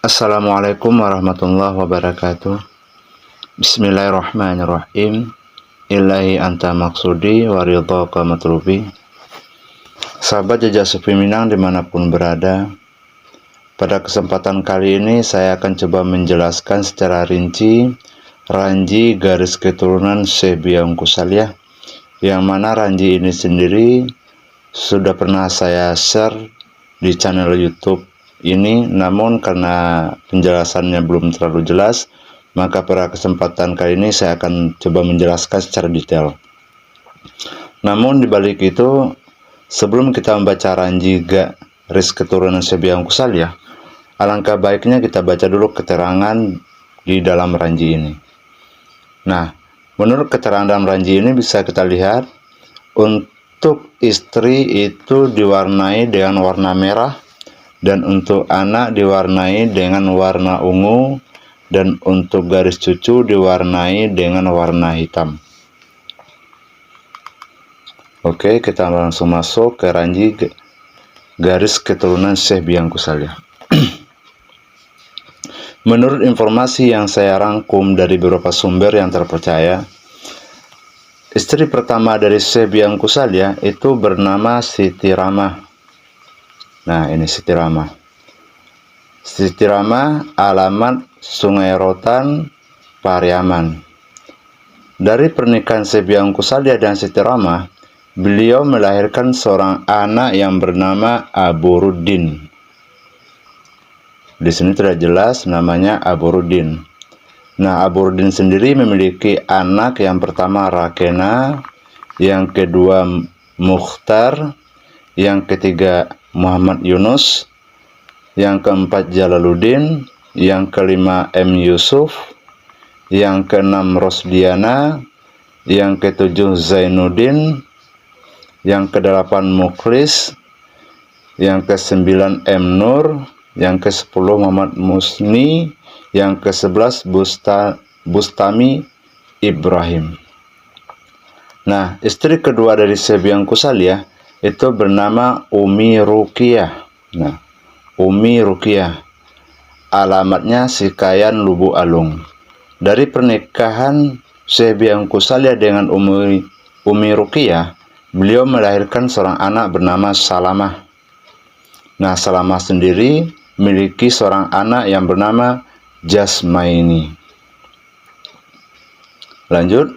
Assalamualaikum warahmatullahi wabarakatuh. Bismillahirrahmanirrahim. Ilahi anta maksudi waridhaka matlubi. Sahabat Jejak Sufi Minang dimanapun berada, pada kesempatan kali ini saya akan coba menjelaskan secara rinci ranji garis keturunan Syekh Biang Kusaliyah, yang mana ranji ini sendiri sudah pernah saya share di channel YouTube ini, namun karena penjelasannya belum terlalu jelas, maka pada kesempatan kali ini saya akan coba menjelaskan secara detail. Namun dibalik itu, sebelum kita membaca ranji garis keturunan Syekh Biang Kusaliyah, alangkah baiknya kita baca dulu keterangan di dalam ranji ini. Nah, menurut keterangan dalam ranji ini bisa kita lihat, untuk istri itu diwarnai dengan warna merah, dan untuk anak diwarnai dengan warna ungu, dan untuk garis cucu diwarnai dengan warna hitam. Oke, kita langsung masuk ke ranji garis keturunan Syekh Biang Kusaliyah. Menurut informasi yang saya rangkum dari beberapa sumber yang terpercaya, istri pertama dari Syekh Biang Kusaliyah itu bernama Siti Ramah. Nah, ini Siti Ramah. Siti Ramah, alamat Sungai Rotan, Pariaman. Dari pernikahan Syekh Biang Kusaliyah dan Siti Ramah, beliau melahirkan seorang anak yang bernama Aburuddin. Di sini tidak jelas namanya Aburuddin. Nah, Aburuddin sendiri memiliki anak yang pertama Rakena, yang kedua Mukhtar, yang ketiga Muhammad Yunus, yang keempat Jalaluddin, yang kelima M. Yusuf, yang keenam Rosdiana, yang ketujuh Zainuddin, yang kedelapan Mukhlis, yang kesembilan M. Nur, yang ke-10 Muhammad Musni, yang ke-11 Bustami Ibrahim. Nah, istri kedua dari Syekh Biang Kusaliyah itu bernama Umi Ruqyah. Nah, Umi Ruqyah, alamatnya Sikayan Lubu Alung. Dari pernikahan Syekh Biang Kusaliyah dengan Umi Ruqyah, beliau melahirkan seorang anak bernama Salamah. Nah, Salamah sendiri memiliki seorang anak yang bernama Jasmaini. Lanjut.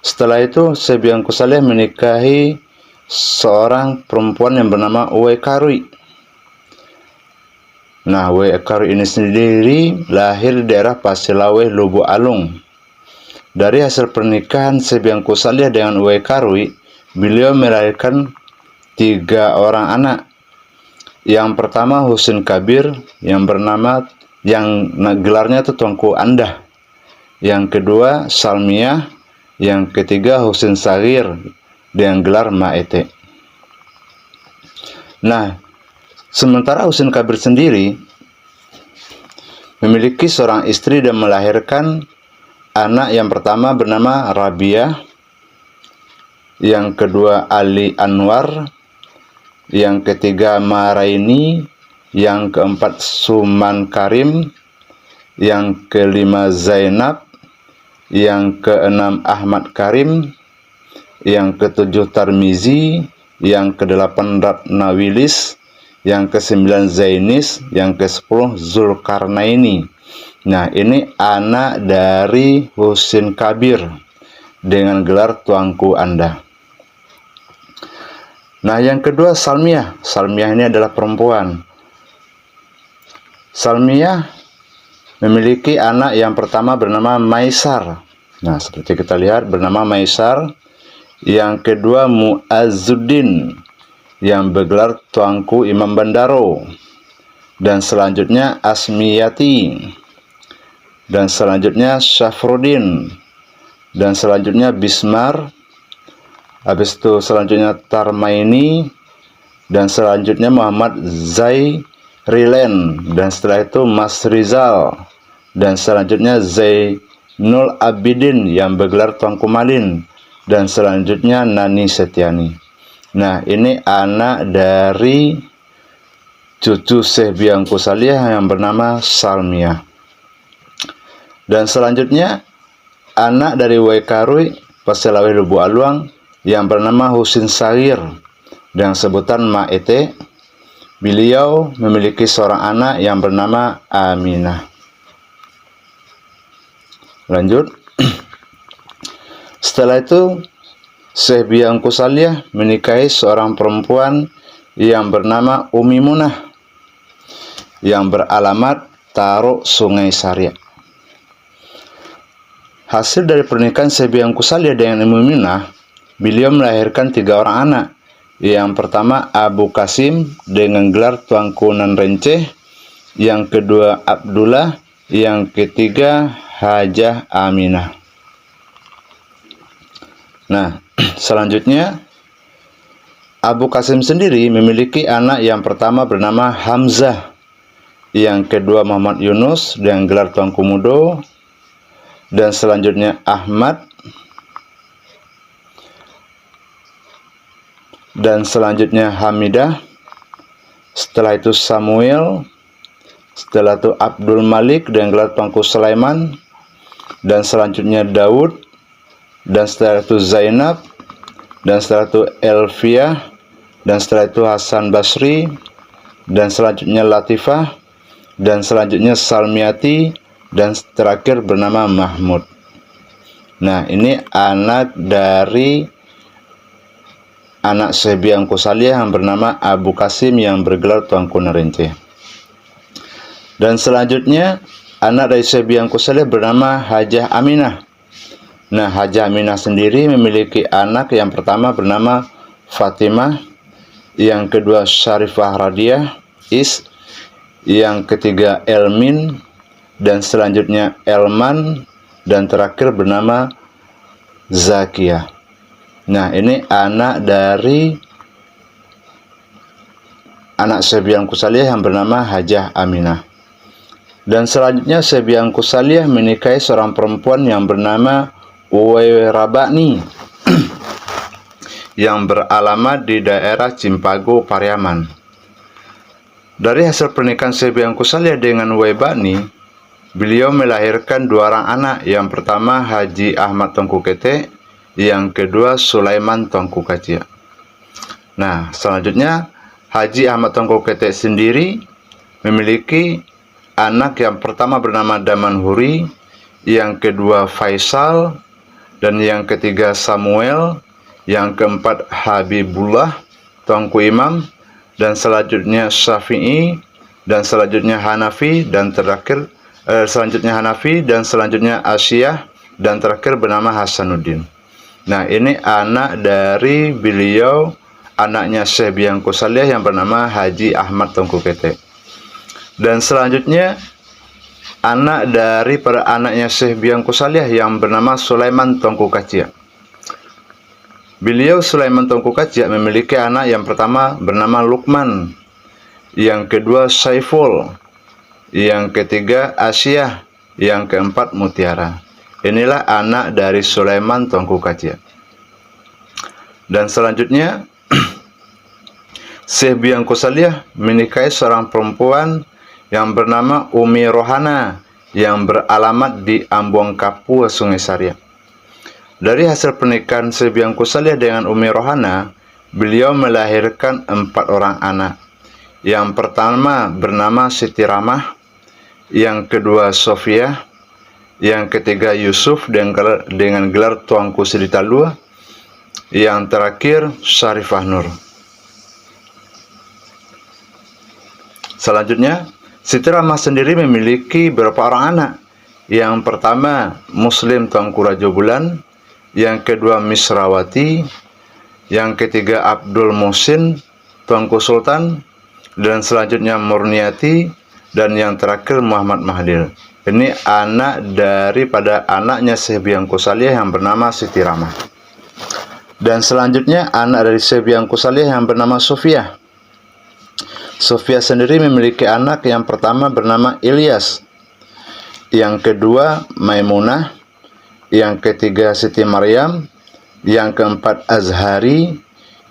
Setelah itu Syekh Biang Kusaliyah menikahi seorang perempuan yang bernama Uwais Karwi. Nah, Uwais Karwi ini sendiri lahir di daerah Pasilaweh, Lubu Alung. Dari hasil pernikahan Syekh Biang Kusaliyah dengan Uwais Karwi, beliau melahirkan 3 orang anak. Yang pertama Husin Kabir, yang gelarnya itu Tuanku Andah. Yang kedua Salmiah, yang ketiga Husin Sagir dengan gelar Maete. Nah, sementara Husin Kabir sendiri memiliki seorang istri dan melahirkan anak yang pertama bernama Rabiah, yang kedua Ali Anwar, yang ketiga Maraini, yang keempat Suman Karim, yang kelima Zainab, yang keenam Ahmad Karim, yang ketujuh Tarmizi, yang kedelapan Ratnawilis, yang ke-9 Zainis, yang ke-10 Zulkarnaini. Nah, ini anak dari Husin Kabir dengan gelar Tuanku Anda. Nah, yang kedua Salmiah. Salmiah ini adalah perempuan. Salmiah memiliki anak yang pertama bernama Maisar. Nah, seperti kita lihat bernama Maisar. Yang kedua Muazzuddin, yang bergelar Tuanku Imam Bandaro. Dan selanjutnya Asmiyati. Dan selanjutnya Syafruddin. Dan selanjutnya Bismar. Habis itu selanjutnya Tarmaini. Dan selanjutnya Muhammad Zairilen. Dan setelah itu Mas Rizal. Dan selanjutnya Zainul Abidin yang bergelar Tuanku Malin. Dan selanjutnya Nani Setiani. Nah, ini anak dari cucu Syekh Biangku Salih yang bernama Salmiah. Dan selanjutnya anak dari Waikarui Paselawi Lubu Aluang yang bernama Husin Sagir dengan sebutan Maete. Beliau memiliki seorang anak yang bernama Aminah. Lanjut. Setelah itu Syekh Biangku Salih menikahi seorang perempuan yang bernama Umi Munah yang beralamat Taruk Sungai Saria. Hasil dari pernikahan Syekh Biangku Salih dengan Umi Munah, beliau melahirkan 3 orang anak. Yang pertama Abu Kasim dengan gelar Tuanku Nan Renceh, yang kedua Abdullah, yang ketiga Hajah Aminah. Nah, selanjutnya Abu Kasim sendiri memiliki anak yang pertama bernama Hamzah, yang kedua Muhammad Yunus dengan gelar Tuanku Mudo, dan selanjutnya Ahmad, dan selanjutnya Hamidah, setelah itu Samuel, setelah itu Abdul Malik dengan gelar Tuanku Sulaiman, dan selanjutnya Daud, dan setelah itu Zainab, dan setelah itu Elfiah, dan setelah itu Hasan Basri, dan selanjutnya Latifah, dan selanjutnya Salmiati, dan terakhir bernama Mahmud. Nah, ini anak dari anak Syekh Biangku Salih yang bernama Abu Kasim yang bergelar Tuanku Nan Renceh. Dan selanjutnya anak dari Syekh Biangku Salih bernama Hajah Aminah. Nah, Hajah Aminah sendiri memiliki anak yang pertama bernama Fatimah, yang kedua Syarifah Radiah Is, yang ketiga Elmin, dan selanjutnya Elman, dan terakhir bernama Zakiyah. Nah, ini anak dari anak Syekh Biangku Salih yang bernama Hajah Aminah. Dan selanjutnya Syekh Biangku Salih menikahi seorang perempuan yang bernama Uwairabani yang beralamat di daerah Cimpago, Pariaman. Dari hasil pernikahan Syekh Biangku Salih dengan Uwairabani, beliau melahirkan 2 orang anak. Yang pertama Haji Ahmad Tongku Kete, yang kedua Sulaiman Tongku Kacia. Nah, selanjutnya Haji Ahmad Tongku Kete sendiri memiliki anak yang pertama bernama Daman Huri, yang kedua Faisal, dan yang ketiga Samuel, yang keempat Habibullah Tongku Imam, dan selanjutnya Syafi'i, dan selanjutnya Hanafi, dan terakhir selanjutnya Asyiyah, dan terakhir bernama Hasanuddin. Nah, ini anak dari beliau, anaknya Syekh Biangku Salih yang bernama Haji Ahmad Tongku Kete. Dan selanjutnya anak dari para anaknya Syekh Biangku Salih yang bernama Sulaiman Tongku Kacia. Beliau Sulaiman Tongku Kacia memiliki anak yang pertama bernama Lukman, yang kedua Saiful, yang ketiga Asyiyah, yang keempat Mutiara. Inilah anak dari Sulaiman Tongku Kacia. Dan selanjutnya Syekh Biangku Salih menikahi seorang perempuan yang bernama Umi Rohana yang beralamat di Ambuang Kapua, Sungai Saria. Dari hasil pernikahan Syekh Biangku Salih dengan Umi Rohana, beliau melahirkan 4 orang anak. Yang pertama bernama Siti Ramah, yang kedua Sofia, yang ketiga Yusuf dengan gelar Tuanku Sidi Talua, yang terakhir Syarifah Nur. Selanjutnya, Siti Ramah sendiri memiliki beberapa orang anak. Yang pertama Muslim Tuanku Rajo Bulan, yang kedua Misrawati, yang ketiga Abdul Muhsin Tuanku Sultan, dan selanjutnya Murniati, dan yang terakhir Muhammad Mahdil. Ini anak daripada anaknya Syekh Biangku Salih yang bernama Siti Ramah. Dan selanjutnya anak dari Syekh Biangku Salih yang bernama Sofia. Sofia sendiri memiliki anak yang pertama bernama Ilyas, yang kedua Maimunah, yang ketiga Siti Maryam, yang keempat Azhari,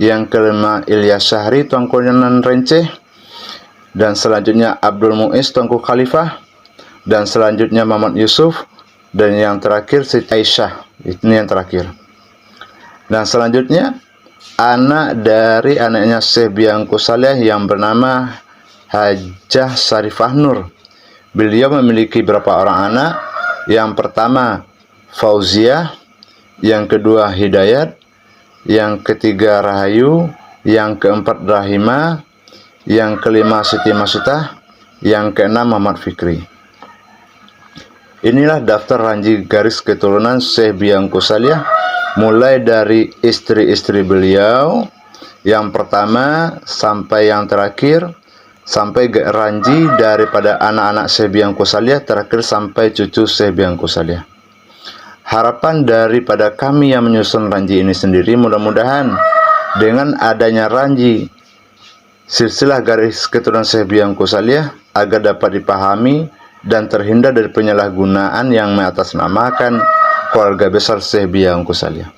yang kelima Ilyas Syahri Tuanku Nan Renceh, dan selanjutnya Abdul Muiz Tengku Khalifah, dan selanjutnya Muhammad Yusuf, dan yang terakhir Siti Aisyah. Ini yang terakhir. Dan selanjutnya anak dari anaknya Syekh Biangku Saleh yang bernama Hajah Syarifah Nur. Beliau memiliki berapa orang anak? Yang pertama Fauziah, yang kedua Hidayat, yang ketiga Rahayu, yang keempat Rahima, yang kelima Siti Masutah, yang keenam Muhammad Fikri. Inilah daftar ranji garis keturunan Syekh Biangku Saleh, mulai dari istri-istri beliau yang pertama sampai yang terakhir, sampai ranji daripada anak-anak Syekh Biangku Saleh terakhir sampai cucu Syekh Biangku Saleh. Harapan daripada kami yang menyusun ranji ini sendiri, mudah-mudahan dengan adanya ranji silsilah garis keturunan Syekh Biangku Saleh agar dapat dipahami dan terhindar dari penyalahgunaan yang mengatasnamakan keluarga besar Syekh Biangku Saleh.